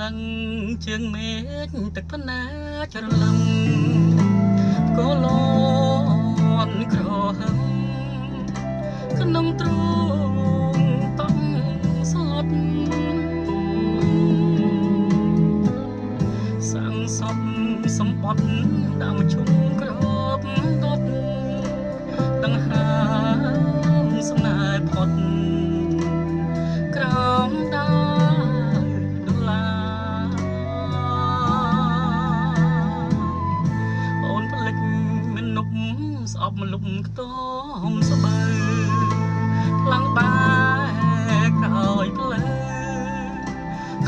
ឡើងជើងមេឃទឹកភ្នែកច្រឡឹមក៏លន់ក្រហឹមក្នុងទ្រូងតំស្លុតសាំងសំសម្បត្តិដើមជុំក្របដុតដង្ហើមសំណើផុតក្រោមដើមដុល្លារអូនផ្លិចមិននប់ស្អប់មលុបខ្ទមស្បើខ្លាំងបែកក្រោយផ្លើ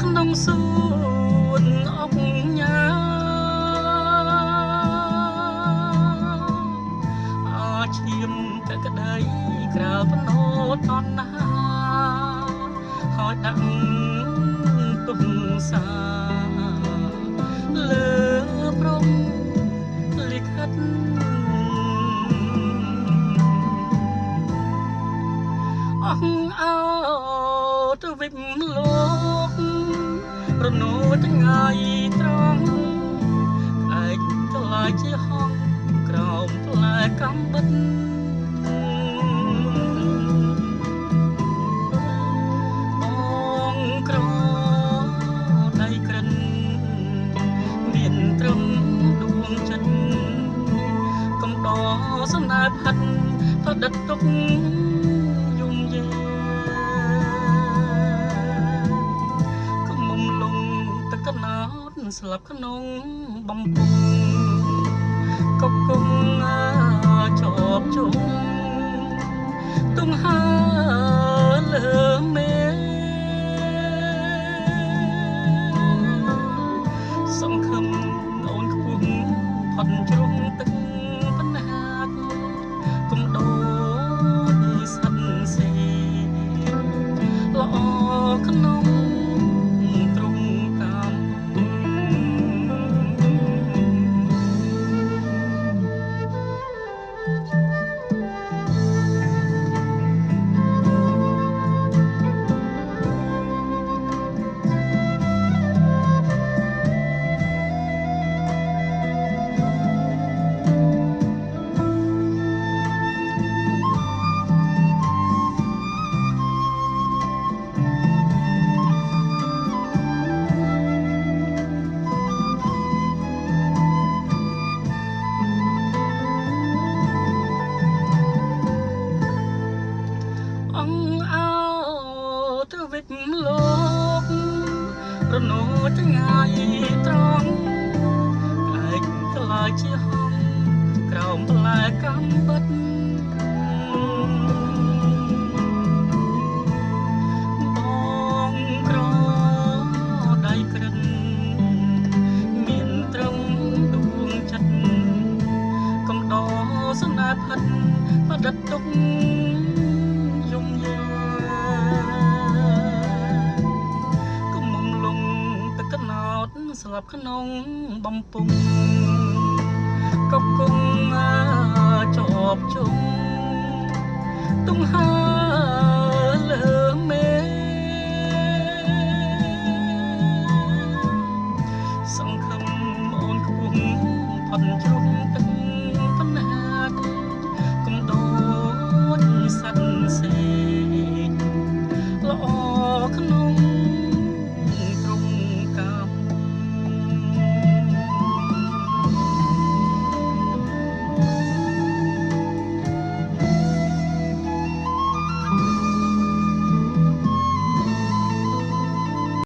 ក្នុងសួនអបញ៉ាឈាមតែក្តីក្រៅភ្នោតតណាហើយដាក់ទុំសាលើព្រំលិខិតអង្អោទៅវិបលោករនោថ្ងៃត្រង់ឯកថ្លៃជាហងក្រោមផ្លែកំបិតបងក្រដៃក្រិនមានត្រឹមដួងចិត្តកំដរសំណើផាត់ផ្ដិតទុកយំយេកុំមុំលងទឹកកណោតស្លាប់ក្នុងបំពង់កុកគង់ជាប់ជុំទុំហើលើមេសង្ឃឹមអូនខ្ពស់ផុតជ្រុងទឹកបណាតកុំដូចសັດសេល្អក្នុងទ្រង់កម្មវិបលោករនោថ្ងៃត្រង់ឯកថ្លៃជាហងក្រោមផ្លែកំបិតបងក្រដៃក្រិនមានត្រឹមដួងចិត្តកំដរសំណើផិតផ្ដិតទុកយំយេស្លាប់ក្នុងបំពង់កុកគង់ជាប់ជុំទុំហើ